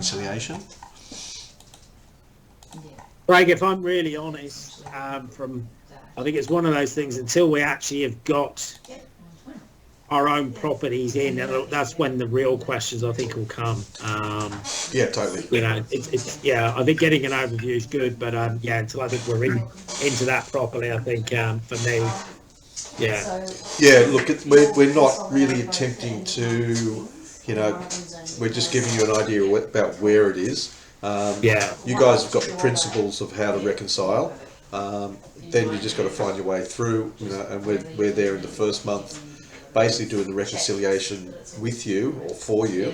reconciliation. Craig, if I'm really honest, I think it's one of those things, until we actually have got our own properties in, that's when the real questions I think will come. Yeah, totally. You know, I think getting an overview is good, but until I think we're into that properly, I think for me, look, we're not really attempting to, we're just giving you an idea about where it is. You guys have got the principles of how to reconcile. Then you just got to find your way through, and we're there in the first month, basically doing the reconciliation with you or for you,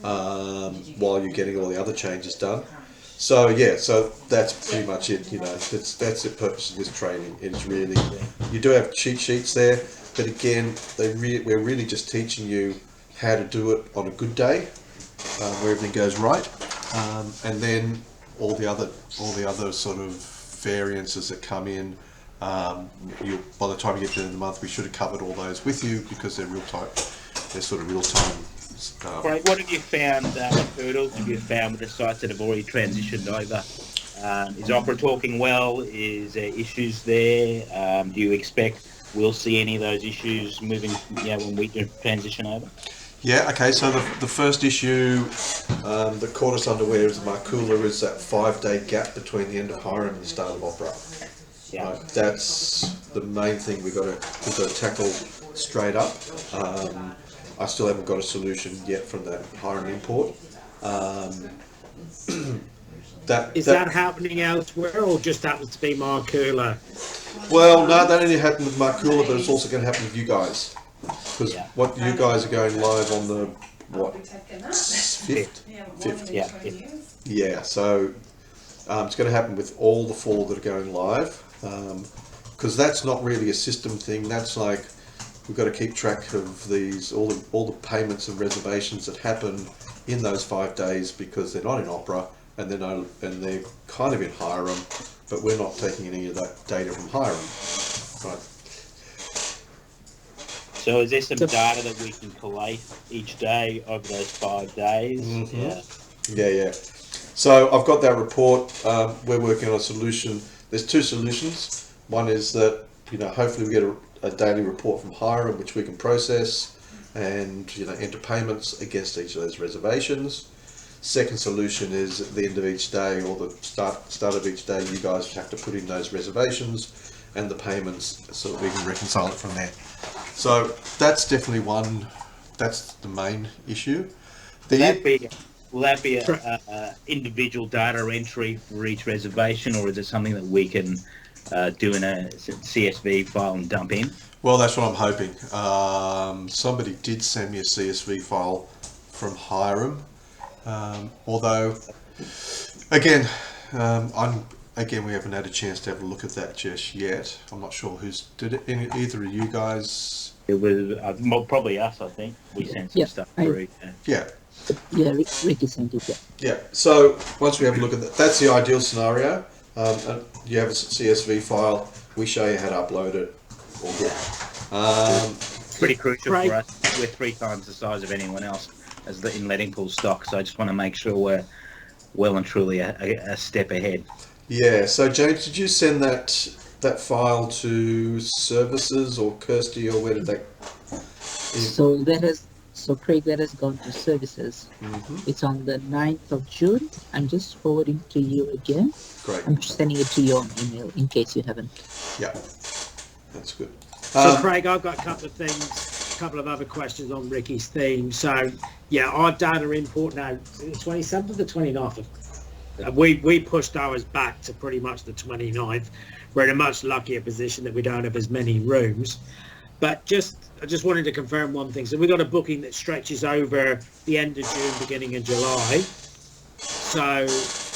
while you're getting all the other changes done. So that's pretty much it. That's the purpose of this training. It's really, you do have cheat sheets there, but again, we're really just teaching you how to do it on a good day, where everything goes right, and then all the other sort of variances that come in. By the time you get to the end of the month, we should have covered all those with you because they're real time. They're sort of real time. Right. What have you found? What hurdles have you found with the sites that have already transitioned over? Is Opera talking well? Is there issues there? Do you expect we'll see any of those issues moving? When we do transition over. Yeah. Okay. So the first issue that caught us unaware is Markula is that 5-day gap between the end of Hiram and the start of Opera. Yeah. That's the main thing we've got to tackle straight up. I still haven't got a solution yet from that Hiram import. Is that happening elsewhere or just happens to be Markula? Well, no, that only happened with Markula, but it's also going to happen with you guys. Because what you guys are going live on the 5th? 5th. Yeah. So it's going to happen with all the 4 that are going live. Because that's not really a system thing. That's like, we've got to keep track of these all the payments and reservations that happen in those 5 days, because they're not in Opera and they're kind of in Hiram, but we're not taking any of that data from Hiram. Right. So is there some data that we can collate each day over those 5 days? Mm-hmm. Yeah. So I've got that report. We're working on a solution. There's 2 solutions. One is that, hopefully we get a daily report from Hiram, which we can process and, enter payments against each of those reservations. Second solution is at the end of each day, or the start of each day, you guys have to put in those reservations and the payments so that we can reconcile it from there. So that's definitely one. That's the main issue. Will that be a individual data entry for each reservation, or is it something that we can do in a CSV file and dump in? Well, that's what I'm hoping. Somebody did send me a CSV file from Hiram, although again, we haven't had a chance to have a look at that just yet. I'm not sure who's did it. Either of you guys? It was probably us. I think we sent some stuff through. Yeah, Ricky sent it. Yeah. So once we have a look at that, that's the ideal scenario. You have a CSV file. We show you how to upload it. All good. Pretty crucial for us. We're 3 times the size of anyone else in letting pool stock. So I just want to make sure we're well and truly a step ahead. Yeah. So James, did you send that file to services or Kirsty, or where did that? So Craig, that has gone to services. Mm-hmm. It's on the 9th of June. I'm just forwarding to you again. Great. I'm just sending it to your email in case you haven't. Yeah, that's good. So Craig, I've got a couple of other questions on Ricky's theme. So our data import now, the 27th or the 29th. We pushed ours back to pretty much the 29th. We're in a much luckier position that we don't have as many rooms. But I just wanted to confirm one thing. So we got a booking that stretches over the end of June, beginning of July. So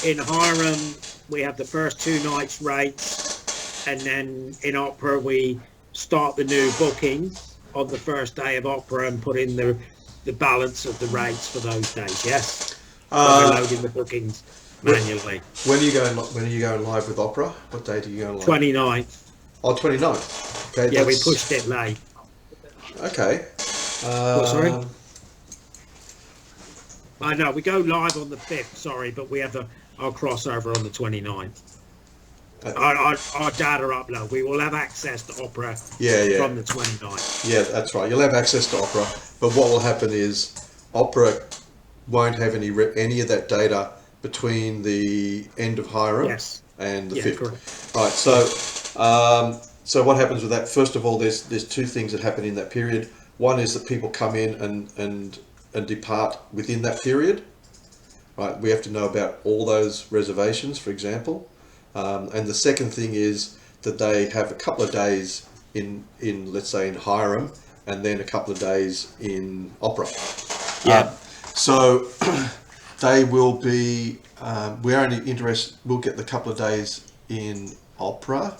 in Hiram, we have the first 2 nights rates, and then in Opera we start the new booking on the first day of Opera and put in the balance of the rates for those days. Yes, we're loading the bookings manually. When are you going live with Opera? What date are you going live? 29th. Oh, 29th. Okay. Yeah, we pushed it late. Okay. Sorry? I know we go live on the 5th, sorry, but we have our crossover on the 29th. Our data upload, we will have access to Opera from the 29th. Yeah, that's right. You'll have access to Opera, but what will happen is Opera won't have any of that data between the end of Hiram and the 5th. Correct. Right, so what happens with that? First of all, there's two things that happen in that period. One is that people come in and depart within that period. Right, we have to know about all those reservations, for example. And the second thing is that they have a couple of days in let's say in Hiram, and then a couple of days in Opera. So they will be. We're only interested. We'll get the couple of days in Opera.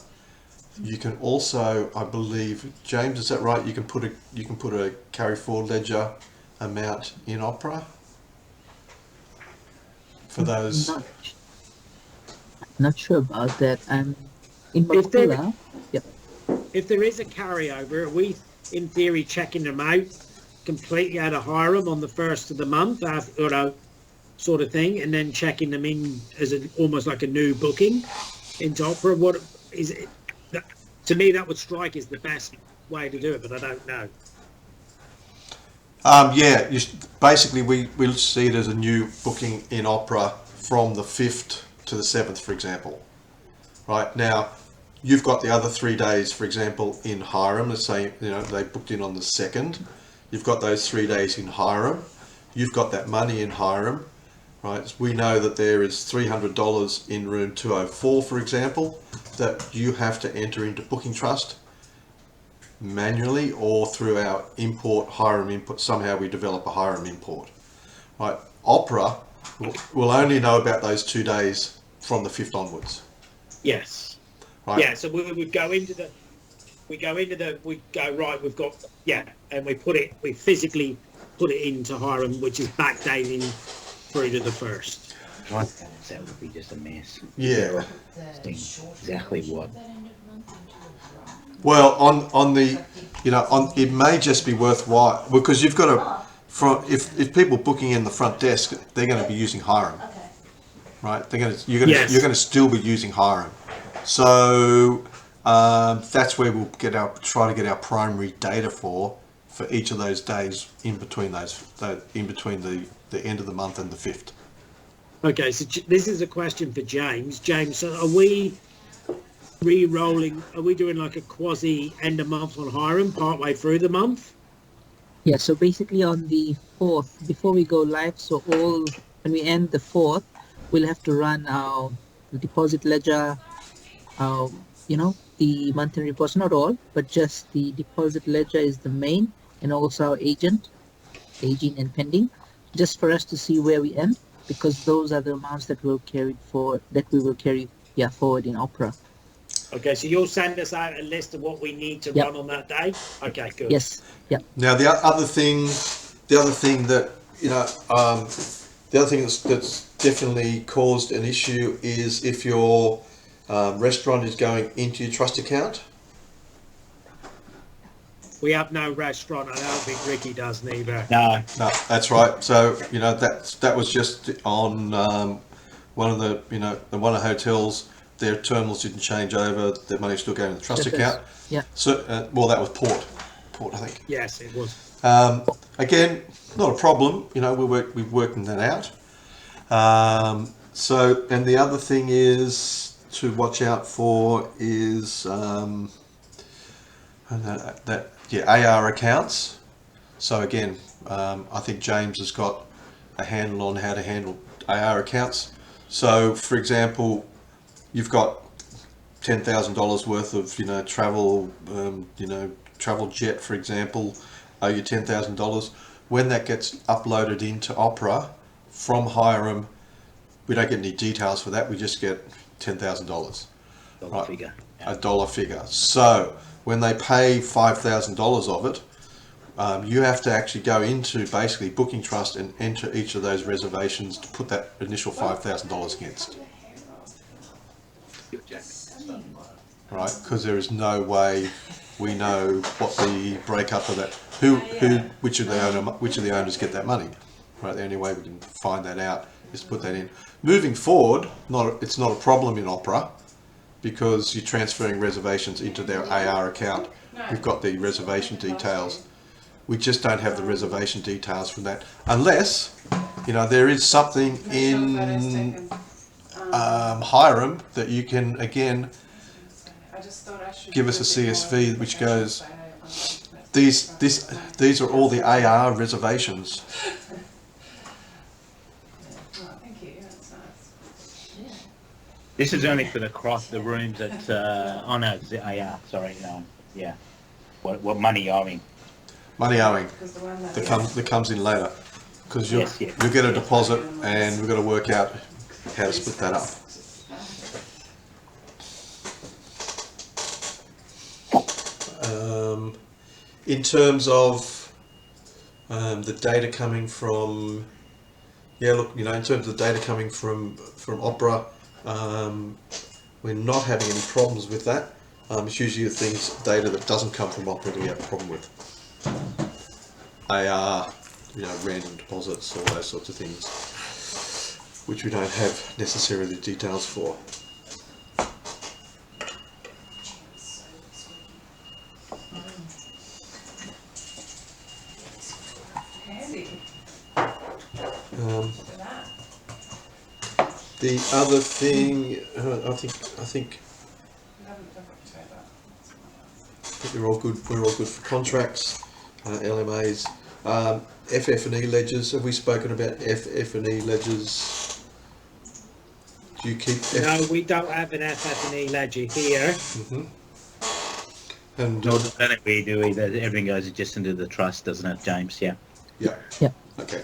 You can also, I believe, James, is that right? You can put a carry forward ledger amount in Opera for those. Not sure about that. In particular, if there is a carryover, are we in theory checking them out completely out of Hiram on the 1st of the month, sort of thing, and then checking them in as almost like a new booking into Opera? What is it? To me, that would strike as the best way to do it, but I don't know. Basically, we'll see it as a new booking in Opera from the 5th to the 7th, for example. Right, now, you've got the other 3 days, for example, in Hiram. Let's say, they booked in on the 2nd. You've got those 3 days in Hiram. You've got that money in Hiram. Right, we know that there is $300 in room 204, for example, that you have to enter into Booking Trust manually or through our Hiram import. Somehow we develop a Hiram import. Right, Opera will only know about those 2 days from the 5th onwards. Yes. Right. Yeah. So we go right. We've got and we physically put it into Hiram, which is backdating through to the 1st. That would be just a mess. Yeah. Exactly what. Well, on the, it may just be worthwhile because you've got if people booking in the front desk, they're going to be using Hiram, right? You're going to still be using Hiram, so that's where we'll try to get our primary data for each of those days in between the end of the month and the 5th. Okay, so this is a question for James. James, so are we re-rolling? Are we doing like a quasi end of month on Hiram partway through the month? Yeah, so basically on the 4th, before we go live, when we end the 4th, we'll have to run our deposit ledger, the monthly reports, not all, but just the deposit ledger is the main, and also our aging and pending, just for us to see where we end, because those are the amounts that we will carry forward in Opera. Okay, so you'll send us out a list of what we need to run on that day? Okay, good. Yes, yeah. Now the other thing that the other thing that's definitely caused an issue is if your restaurant is going into your trust account. We have no restaurant. I don't think Ricky does neither. No, that's right. So that was just on one of the hotels. Their terminals didn't change over. Their money's still going to the trust account. Yeah. So that was Port, I think. Yes, it was. Again, not a problem. We've worked that out. And the other thing is to watch out for is AR accounts. So again, I think James has got a handle on how to handle AR accounts. So for example, you've got $10,000 worth of travel, travel jet, for example, owe you $10,000. When that gets uploaded into Opera from Hiram, we don't get any details for that. We just get $10,000. dollar figure. A dollar figure. So when they pay $5,000 of it, you have to actually go into basically Booking Trust and enter each of those reservations to put that initial $5,000 against. Right, because there is no way we know what the breakup of that, which of the owners get that money. Right, the only way we can find that out is to put that in. Moving forward, it's not a problem in Opera because you're transferring reservations into their AR account. We've got the reservation details. We just don't have the reservation details from that, unless, you know, there is something in Hiram that you can again give us a CSV which goes, these are all the AR reservations. This is only for the rooms that, oh no, sorry, no, yeah. What money owing? Money owing that comes in later, because you'll get a deposit, and we've got to work out how to split that up. In terms of the data coming from, in terms of the data coming from Opera, we're not having any problems with that. It's usually the data that doesn't come from Opera that we have a problem with. AR, random deposits, all those sorts of things, which we don't have necessarily the details for. The other thing, I think we're all good. We're all good for contracts, LMAs, FF&E ledgers. Have we spoken about FF&E ledgers? Do you keep? No, we don't have an FF&E ledger here. And No, I don't think we do either. Everything goes just into the trust, doesn't it, James? Yeah. Yeah. Yeah. Okay.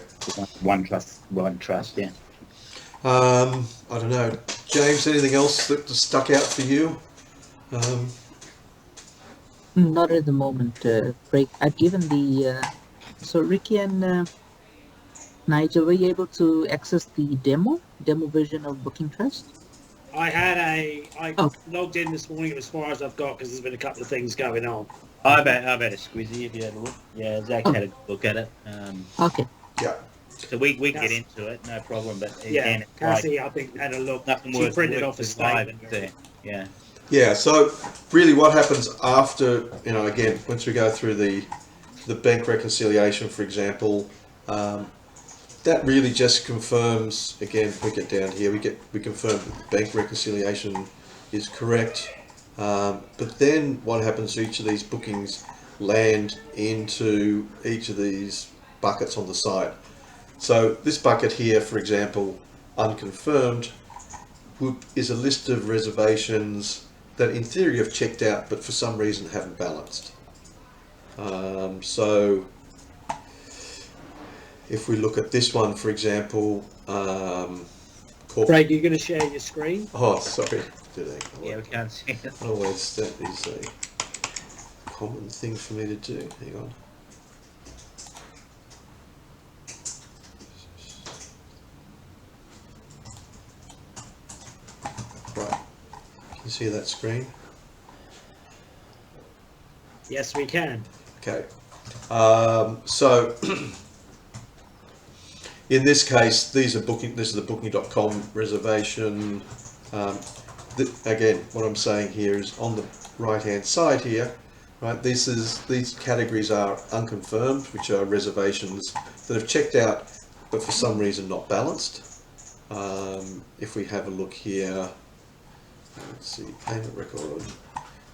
One trust. Yeah. I don't know, James. Anything else that stuck out for you? Not at the moment, Craig. I've given the so Ricky and Nigel, were you able to access the demo version of Booking Trust? I logged in this morning as far as I've got because there's been a couple of things going on. I've had a squizzy if you had a look. Yeah, Zach had a look at it. Okay. Yeah. So we can get into it, no problem. But Yeah, again, it's Cassie, I think, had a look. nothing She worth printed off a statement statement. there. Yeah. Yeah. So really, what happens after, again, once we go through the bank reconciliation, for example, that really just confirms. Again, we get down here, we confirm that the bank reconciliation is correct. But then what happens? Each of these bookings land into each of these buckets on the side. So this bucket here, for example, unconfirmed, is a list of reservations that in theory have checked out but for some reason haven't balanced. So if we look at this one, for example, Craig, you're going to share your screen? Oh, sorry. Yeah, we can't see it. Always, that is a common thing for me to do. Hang on. Right. Can you see that screen? Yes, we can. Okay. So in this case, this is the booking.com reservation. Again, what I'm saying here is on the right hand side here, right, these categories are unconfirmed, which are reservations that have checked out but for some reason not balanced. If we have a look here, let's see, payment record.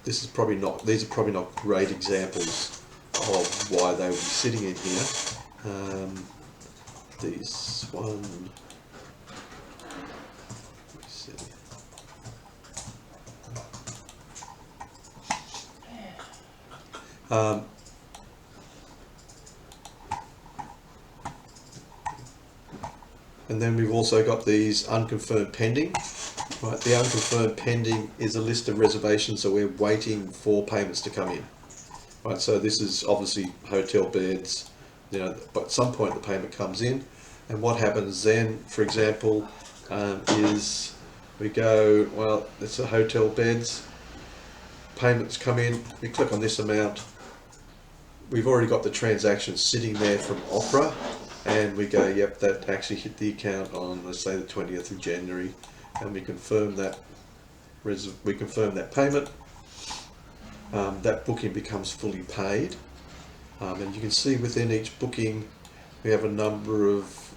These are probably not great examples of why they would be sitting in here. This one, let's see. And then we've also got these unconfirmed pending. Right, the unconfirmed pending is a list of reservations that we're waiting for payments to come in. Right, so this is obviously hotel beds, but at some point the payment comes in, and what happens then, for example, is we go, well, it's a hotel beds, payments come in, we click on this amount, we've already got the transaction sitting there from Opera, and we go, yep, that actually hit the account on, let's say, the 20th of January, and we confirm that payment. That booking becomes fully paid, and you can see within each booking we have a number of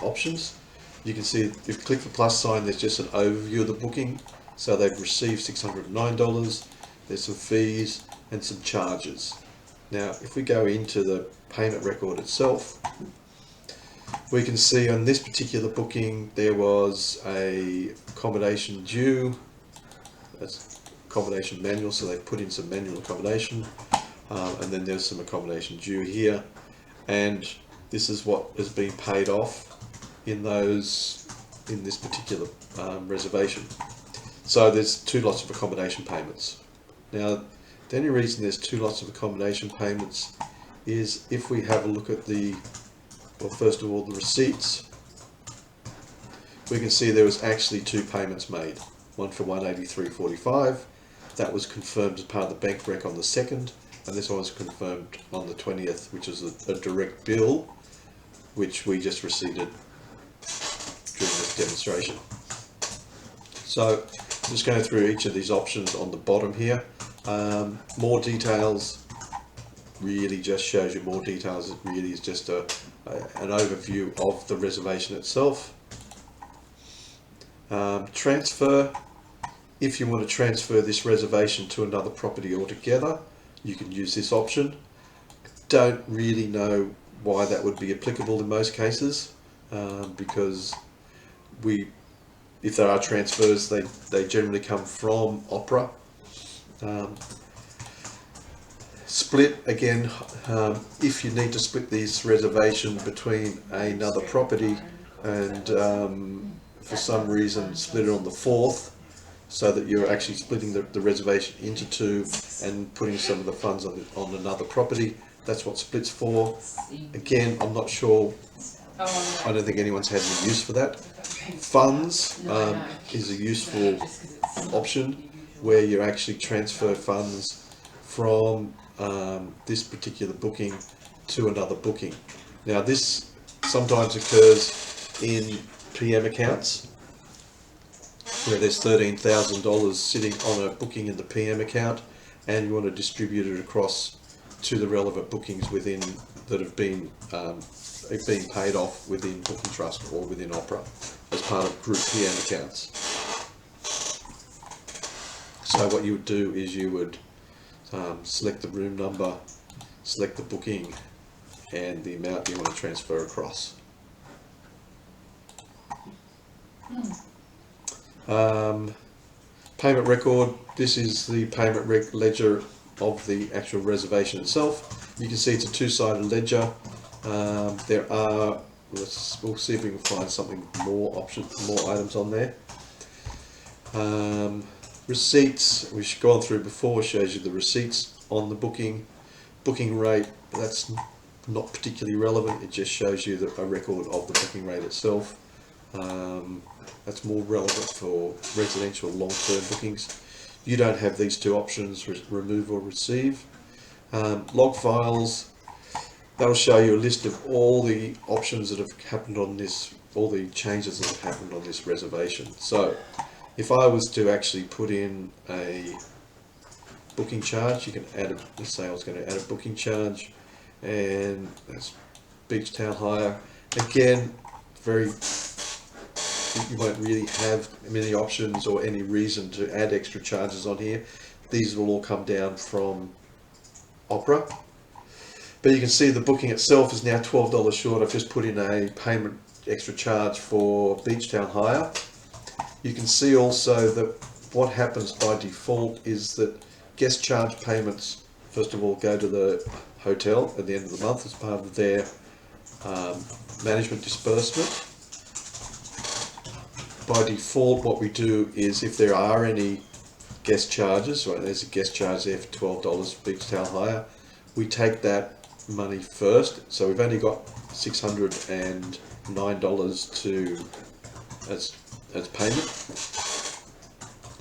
options. You can see if you click the plus sign, there's just an overview of the booking. So they've received $609, there's some fees and some charges. Now if we go into the payment record itself, we can see on this particular booking there was a accommodation due. That's accommodation manual, so they put in some manual accommodation, and then there's some accommodation due here, and this is what has been paid off in this particular reservation. So there's 2 lots of accommodation payments. Now the only reason there's 2 lots of accommodation payments is if we have a look at first of all the receipts, we can see there was actually 2 payments made. One for $183.45, that was confirmed as part of the bank rec on the 2nd, and this one was confirmed on the 20th, which is a direct bill which we just received during this demonstration. So I'm just going through each of these options on the bottom here. More details really just shows you more details. It really is just an overview of the reservation itself. Transfer. If you want to transfer this reservation to another property altogether, you can use this option. Don't really know why that would be applicable in most cases, because if there are transfers, they generally come from Opera. Split, again, if you need to split this reservation between another property and for some reason split it on the 4th, so that you're actually splitting the reservation into 2 and putting some of the funds on another property, that's what split's for. Again, I'm not sure, I don't think anyone's had any use for that. Funds is a useful option where you actually transfer funds from this particular booking to another booking. Now this sometimes occurs in PM accounts where there's $13,000 sitting on a booking in the PM account, and you want to distribute it across to the relevant bookings within that have been paid off within Booking Trust or within Opera as part of group PM accounts. So what you would do is you would select the room number, select the booking and the amount you want to transfer across. Payment record, this is the payment ledger of the actual reservation itself. You can see it's a 2-sided ledger. There are, we'll see if we can find something more items on there. Receipts, we've gone through before, shows you the receipts on the booking. Booking rate, that's not particularly relevant, it just shows you a record of the booking rate itself. That's more relevant for residential long-term bookings. You don't have these 2 options, remove or receive. Log files, that'll show you a list of all the options that have happened on this, all the changes that have happened on this reservation. So if I was to actually put in a booking charge, you can add let's say I was going to add a booking charge, and that's beach town hire. Again, you won't really have many options or any reason to add extra charges on here. These will all come down from Opera. But you can see the booking itself is now $12 short. I've just put in a payment extra charge for beach town hire. You can see also that what happens by default is that guest charge payments, first of all, go to the hotel at the end of the month as part of their management disbursement. By default, what we do is if there are any guest charges, or there's a guest charge there for $12 for beach town hire, we take that money first. So we've only got $609 as payment.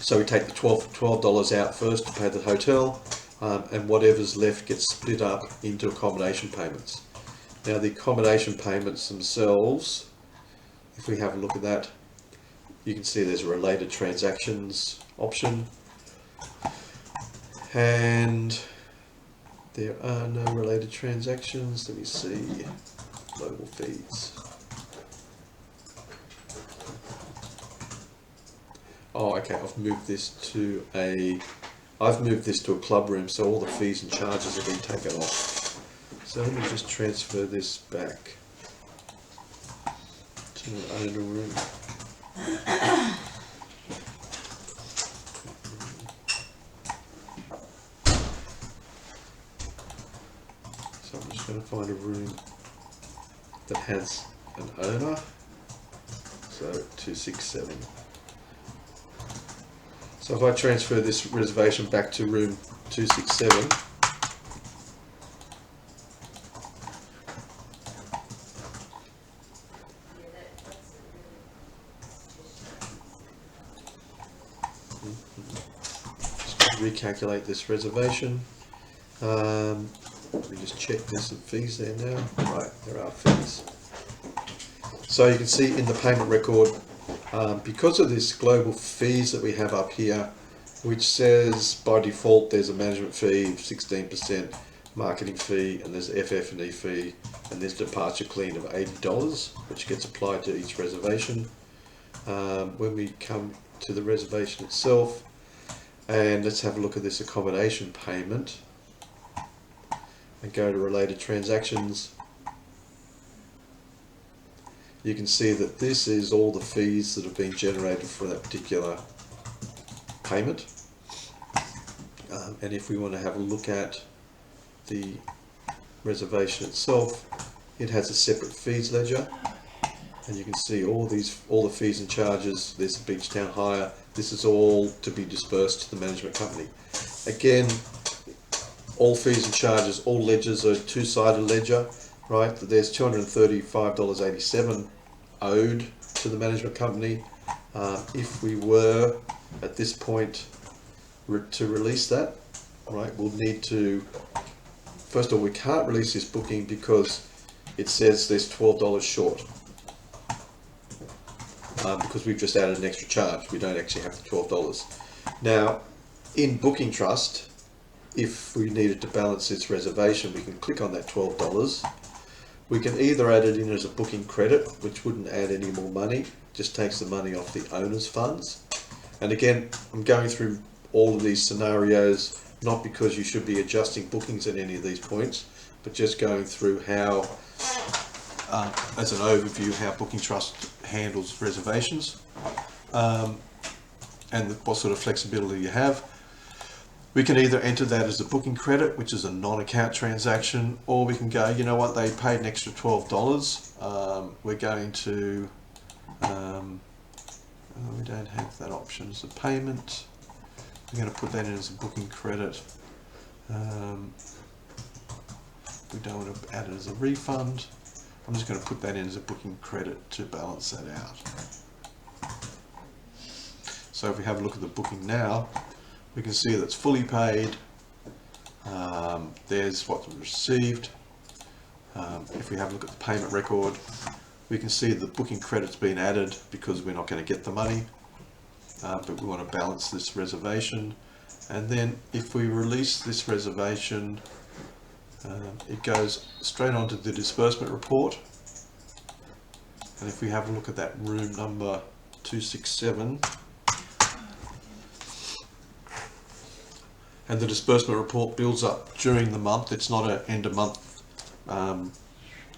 So we take the $12 out first to pay the hotel, and whatever's left gets split up into accommodation payments. Now the accommodation payments themselves, if we have a look at that, you can see there's a related transactions option, and there are no related transactions. Let me see, global fees. Oh, okay, I've moved this to a club room, so all the fees and charges have been taken off. So let me just transfer this back to an owner room. So I'm just going to find a room that has an owner. So 267. So if I transfer this reservation back to room 267, just going to recalculate this reservation. Let me just check there's some fees there now. Right, there are fees. So you can see in the payment record, because of this global fees that we have up here, which says by default there's a management fee of 16%, marketing fee, and there's FF&E fee, and there's departure clean of $80, which gets applied to each reservation. When we come to the reservation itself, and let's have a look at this accommodation payment, and go to related transactions, you can see that this is all the fees that have been generated for that particular payment. And if we want to have a look at the reservation itself, it has a separate fees ledger, and you can see all the fees and charges. There's the beach town hire. This is all to be dispersed to the management company. Again, all fees and charges, all ledgers are two-sided ledger, right? There's $235.87 owed to the management company. If we were at this point to release that, right, we'll need to, first of all, we can't release this booking because it says there's $12 short, because we've just added an extra charge. We don't actually have the $12. Now, in Booking Trust, if we needed to balance this reservation, we can click on that $12. We can either add it in as a booking credit, which wouldn't add any more money, just takes the money off the owner's funds. And again, I'm going through all of these scenarios, not because you should be adjusting bookings at any of these points, but just going through how, as an overview, how Booking Trust handles reservations, and what sort of flexibility you have. We can either enter that as a booking credit, which is a non-account transaction, or we can go, you know what, they paid an extra $12. We're going to, we don't have that option as a payment. We're going to put that in as a booking credit. We don't want to add it as a refund. I'm just going to put that in as a booking credit to balance that out. So if we have a look at the booking now, we can see that's fully paid. There's what was received. If we have a look at the payment record, we can see the booking credit's been added because we're not going to get the money, but we want to balance this reservation. And then if we release this reservation, it goes straight onto the disbursement report. And if we have a look at that room number 267, and the disbursement report builds up during the month. It's not an end of month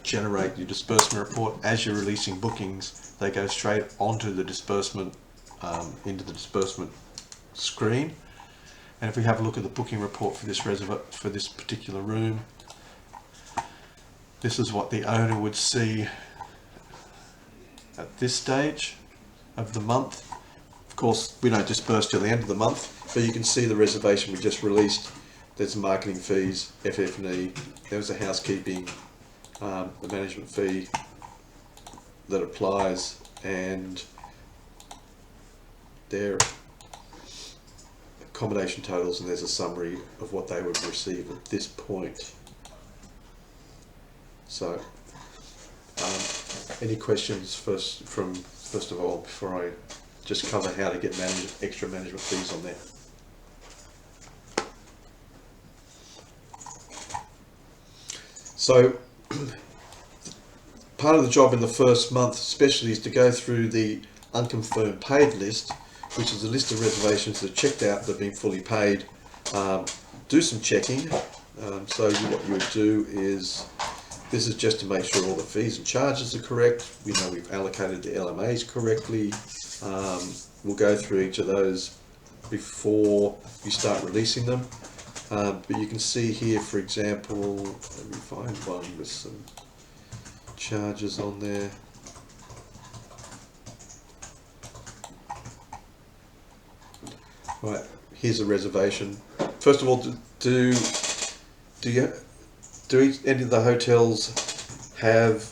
generate your disbursement report. As you're releasing bookings, they go straight onto the disbursement, into the disbursement screen. And if we have a look at the booking report for this particular room, this is what the owner would see at this stage of the month. Of course, we don't disperse till the end of the month, but you can see the reservation we just released. There's marketing fees, FF&E, there was a housekeeping, the management fee that applies, and their accommodation totals, and there's a summary of what they would receive at this point. So Any questions first of all before I just cover how to get extra management fees on there? So part of the job in the first month especially is to go through the unconfirmed paid list, which is a list of reservations that are checked out, that have been fully paid. Do some checking. So what you would do is, this is just to make sure all the fees and charges are correct. We know we've allocated the LMAs correctly. We'll go through each of those before you start releasing them. But you can see here, for example, let me find one with some charges on there. Right, here's a reservation. First of all, do any of the hotels have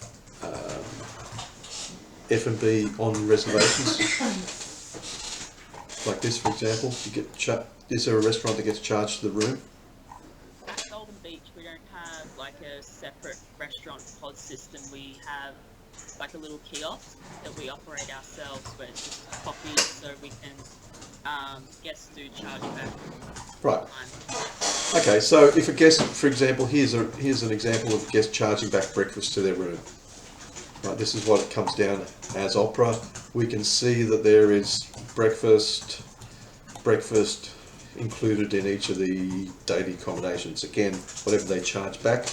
F&B on reservations? Like this, for example, you get is there a restaurant that gets charged to the room? At Golden Beach, we don't have like a separate restaurant pod system. We have like a little kiosk that we operate ourselves, where it's just coffee, so we can guests do charge back. Right. Okay, so if a guest, for example, here's an example of a guest charging back breakfast to their room. Right, this is what it comes down as Opera. We can see that there is breakfast included in each of the daily accommodations. Again, whatever they charge back.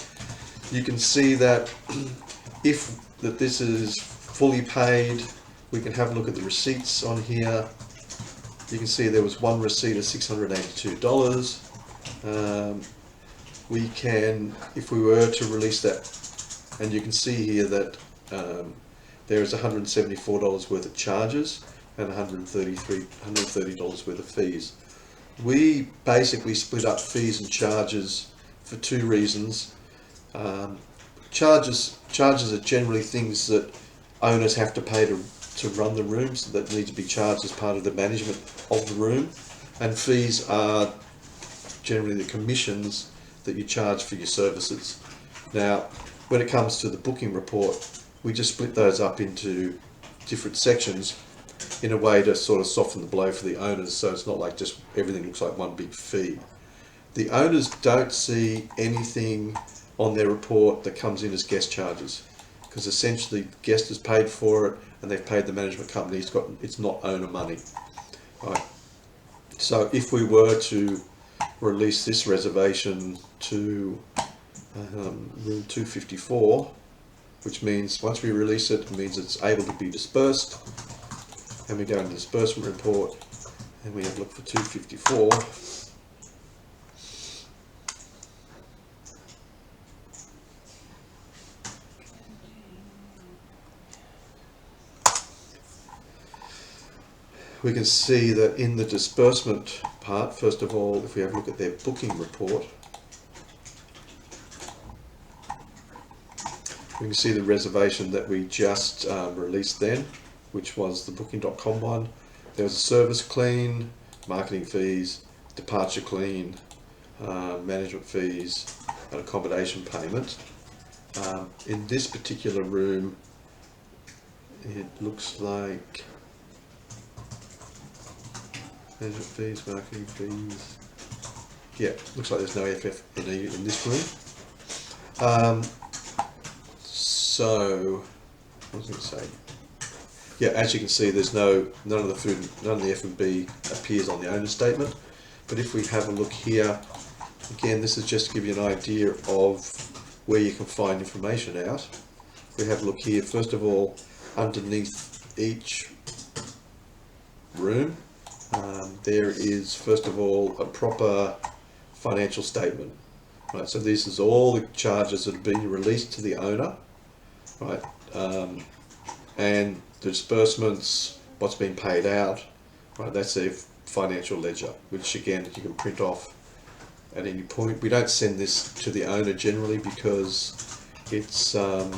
You can see that if this is fully paid, we can have a look at the receipts on here. You can see there was one receipt of $682. We can, if we were to release that, and you can see here that there is $174 worth of charges and $130 worth of fees. We basically split up fees and charges for two reasons. Charges are generally things that owners have to pay to run the rooms, that need to be charged as part of the management of the room, and fees are generally the commissions that you charge for your services. Now, when it comes to the booking report, we just split those up into different sections in a way to sort of soften the blow for the owners, so it's not like just everything looks like one big fee. The owners don't see anything on their report that comes in as guest charges, because essentially the guest has paid for it and they've paid the management company. It's not owner money. Right. So if we were to release this reservation to room 254, which means once we release it, it means it's able to be dispersed, and we go into the disbursement report and we have a look for 254. We can see that in the disbursement part, first of all, if we have a look at their booking report, we can see the reservation that we just released then, which was the booking.com one. There was a service clean, marketing fees, departure clean, management fees, and accommodation payment. In this particular room, it looks like management fees, marketing fees. Yeah, looks like there's no FF&E in this room. So, what was I going to say? Yeah, as you can see, there's none of the food, none of the F&B appears on the owner's statement. But if we have a look here, again, this is just to give you an idea of where you can find information out. We have a look here. First of all, underneath each room, there is first of all a proper financial statement. Right, so this is all the charges that have been released to the owner, right, and the disbursements, what's been paid out, right. That's their financial ledger, which again you can print off at any point. We don't send this to the owner generally because it's well,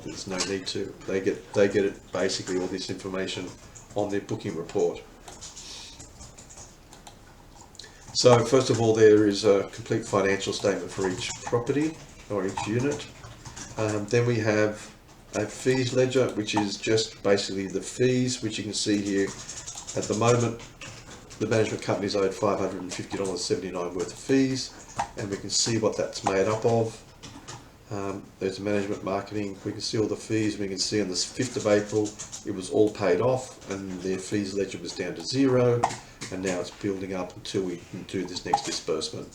there's no need to. They get it basically all this information on their booking report. So first of all, there is a complete financial statement for each property or each unit. Then we have a fees ledger, which is just basically the fees, which you can see here. At the moment, the management company's owed $550.79 worth of fees, and we can see what that's made up of. There's management marketing. We can see all the fees. We can see on the 5th of April it was all paid off, and their fees ledger was down to 0, and now it's building up until we can do this next disbursement.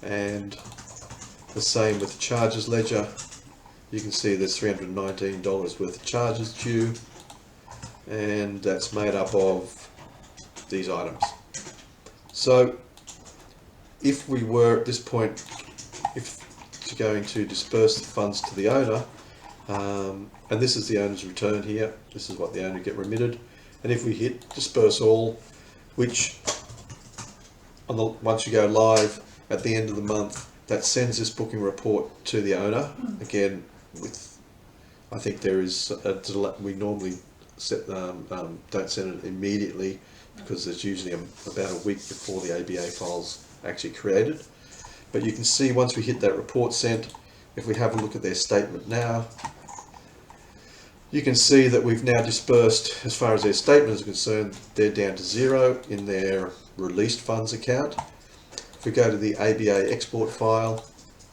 And the same with the charges ledger. You can see there's $319 worth of charges due, and that's made up of these items. So if we were at this point going to disperse the funds to the owner, and this is the owner's return here, this is what the owner get remitted, and if we hit disperse all, which once you go live at the end of the month, that sends this booking report to the owner. Again, with I think there is a delay. We normally don't send it immediately because there's usually about a week before the ABA file's actually created. But you can see once we hit that report sent, if we have a look at their statement now, you can see that we've now dispersed, as far as their statement is concerned, they're down to 0 in their released funds account. If we go to the ABA export file,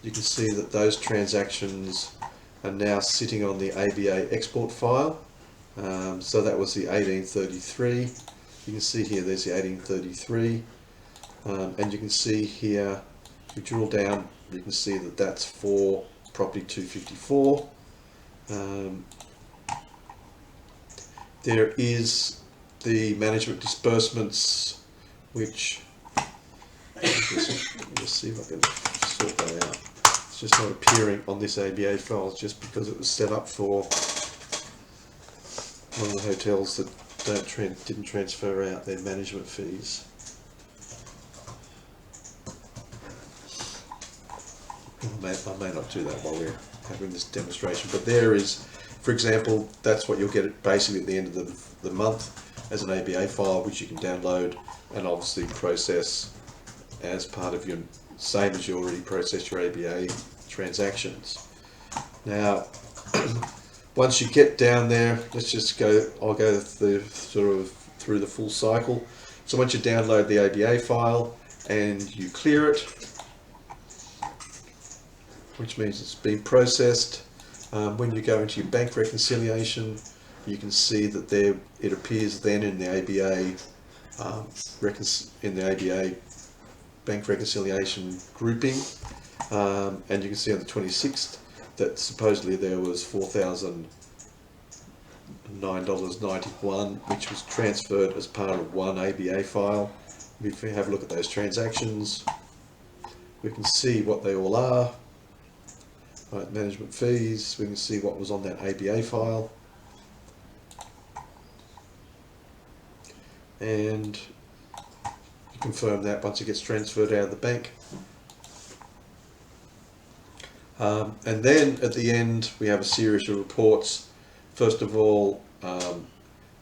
you can see that those transactions are now sitting on the ABA export file. So that was the 1833. You can see here there's the 1833, and you can see here, if you drill down, you can see that that's for property 254. There is the management disbursements, which let's see if I can sort that out. It's just not appearing on this ABA file just because it was set up for one of the hotels that didn't transfer out their management fees. I may not do that while we're having this demonstration, but there is, for example, that's what you'll get basically at the end of the month as an ABA file, which you can download and obviously process as part of your, same as you already process your ABA transactions. Now, once you get down there, let's just go, I'll go through the full cycle. So once you download the ABA file and you clear it, which means it's been processed, when you go into your bank reconciliation, you can see that there it appears then in the ABA bank reconciliation grouping, and you can see on the 26th that supposedly there was $4,009.91, which was transferred as part of one ABA file. If we have a look at those transactions, we can see what they all are. Right, management fees, we can see what was on that ABA file, and you confirm that once it gets transferred out of the bank. And then at the end we have a series of reports. First of all, the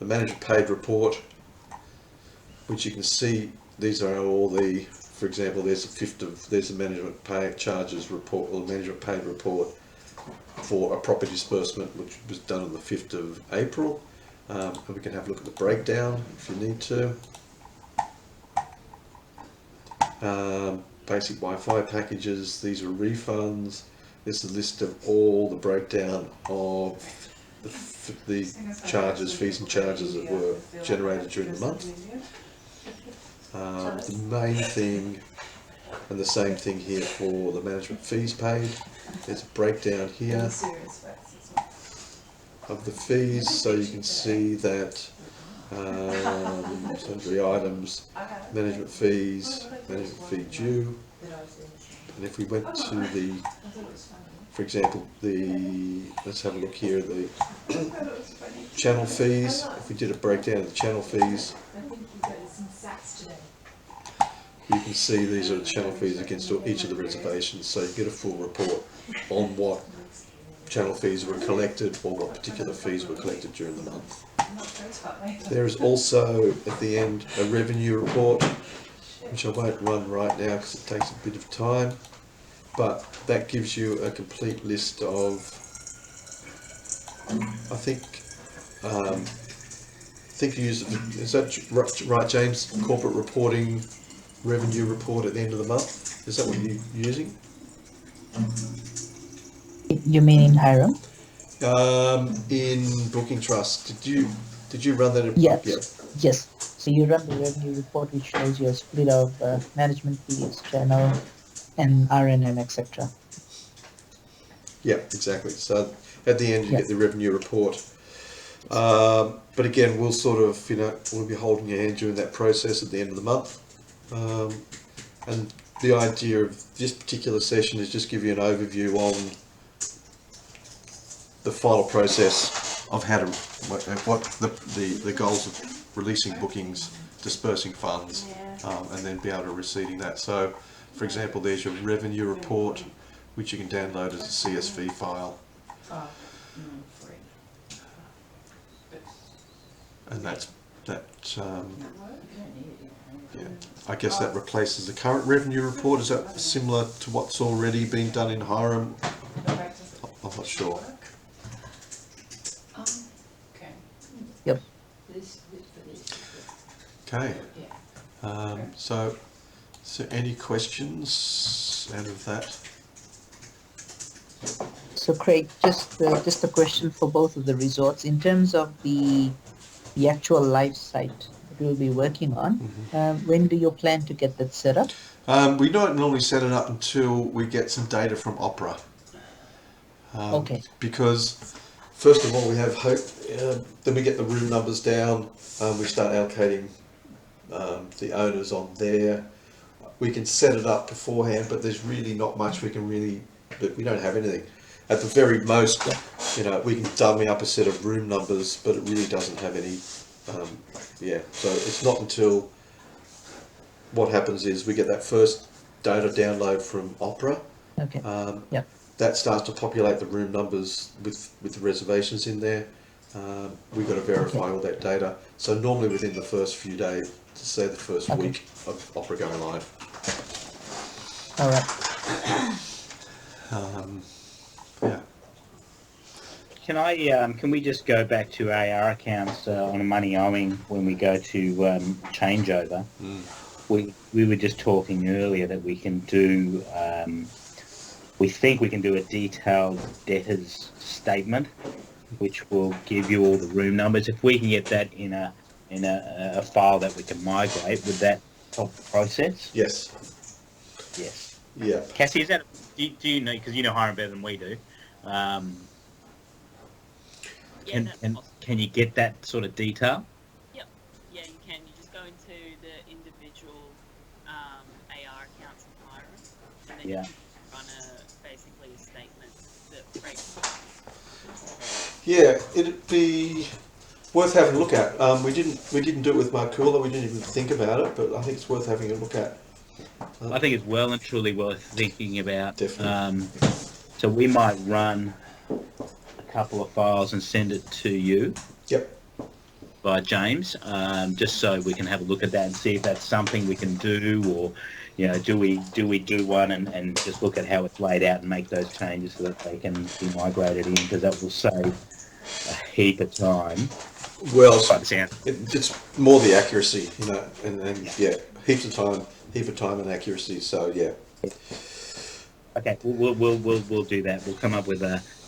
manager paid report, which you can see these are all the, for example, there's the management pay charges report, or the management paid report for a property disbursement which was done on the 5th of April. And we can have a look at the breakdown if you need to. Basic Wi-Fi packages, these are refunds. This is a list of all the breakdown of the charges, fees and charges that were generated during the month. The main thing, and the same thing here for the management fees paid. There's a breakdown here of the fees, so you can see that sundry items, management fees, management fee due, and if we went to the, for example, let's have a look here, the channel fees. If we did a breakdown of the channel fees, you can see these are the channel fees against each of the reservations, so you get a full report on what channel fees were collected or what particular fees were collected during the month. There is also at the end a revenue report, which I won't run right now because it takes a bit of time, but that gives you a complete list of, I think you use, is that right, James? Corporate reporting, revenue report at the end of the month. Is that what you're using? You mean in Hiram? In Booking Trust, did you run that? Yes. Yeah. Yes. So you run the revenue report, which shows your split of management fees, channel, and R&M, etc. Yeah, exactly. So at the end, you Yeah. get the revenue report. But again, we'll sort of, we'll be holding your hand during that process at the end of the month. And the idea of this particular session is just give you an overview on the final process of how to, what the goals of releasing bookings, dispersing funds, and then be able to receiving that. So, for example, there's your revenue report, which you can download as a CSV file. And yeah, I guess that replaces the current revenue report. Is that similar to what's already been done in Hiram? I'm not sure. Yep. Okay. So any questions out of that? So Craig, just a question for both of the resorts in terms of the actual live site that we'll be working on. When do you plan to get that set up? We don't normally set it up until we get some data from Opera. Okay. Because first of all, we have hope. Then we get the room numbers down. We start allocating the owners on there. We can set it up beforehand, but there's really not much we can really. But we don't have anything. At the very most, we can dummy up a set of room numbers, but it really doesn't have any. So it's not until what happens is we get that first data download from Opera. Okay. That starts to populate the room numbers with the reservations in there. We've got to verify all that data. So normally within the first few days, to say the first week of Opera going live. All right. Yeah. Can we just go back to AR accounts on a money owing when we go to changeover? We were just talking earlier that we can do. We think we can do a detailed debtors statement, which will give you all the room numbers. If we can get that in a file that we can migrate, would that help the process? Yes. Yes. Yeah. Cassie, is that? Do you know? Because you know Hiram better than we do. Can you get that sort of detail? Yep. Yeah, you can. You just go into the individual AR accounts in Hiram, and then you can run basically a statement that breaks. Yeah, it'd be worth having a look at. We didn't do it with Marcula. We didn't even think about it, but I think it's worth having a look at. I think it's well and truly worth thinking about. Definitely. So we might run a couple of files and send it to you. Yep. By James, just so we can have a look at that and see if that's something we can do, or do we do one and just look at how it's laid out and make those changes so that they can be migrated in, because that will save a heap of time. Well, it's more the accuracy, and heaps of time and accuracy. So yeah. Okay, we'll do that. We'll come up with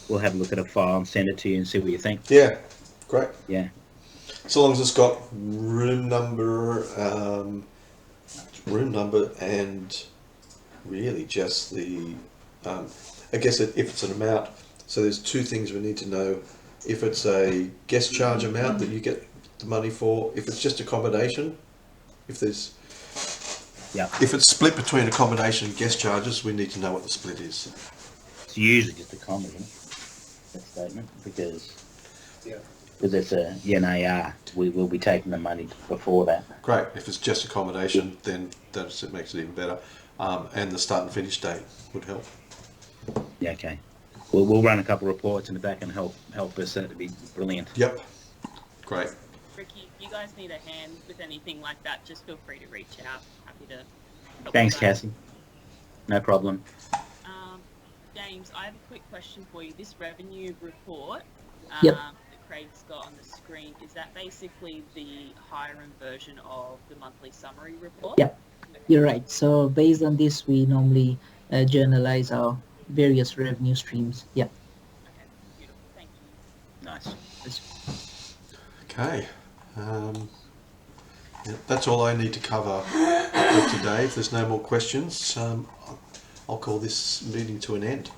we'll have a look at a file and send it to you and see what you think. Yeah, great. Yeah. So long as it's got room number, and really just the, I guess if it's an amount. So there's two things we need to know. If it's a guest charge amount that you get the money for, if it's just accommodation, if it's split between accommodation and guest charges, we need to know what the split is. It's usually just accommodation, that statement, because it's an AR. We will be taking the money before that. Great. If it's just accommodation, then it makes it even better. And the start and finish date would help. Yeah, okay. We'll run a couple of reports in the back and help us. That'd be brilliant. Yep. Great. Ricky, if you guys need a hand with anything like that, just feel free to reach out. Happy to help. Thanks, Cassie. No problem. James, I have a quick question for you. This revenue report Yep. that Craig's got on the screen, is that basically the higher-end version of the monthly summary report? Yep. You're right. So based on this, we normally journalize our various revenue streams. Yeah. Okay, beautiful. Thank you. Nice. Okay. Yeah, that's all I need to cover for today. If there's no more questions, I'll call this meeting to an end.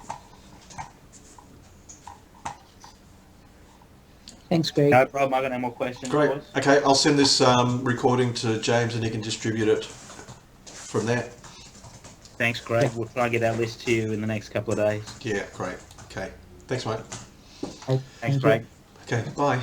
Thanks, Greg. No problem. I got no more questions. Great. boys. Okay, I'll send this recording to James and he can distribute it from there. Thanks, Greg. We'll try and get that list to you in the next couple of days. Yeah, great. Okay. Thanks, mate. Thanks, Greg. Okay, bye.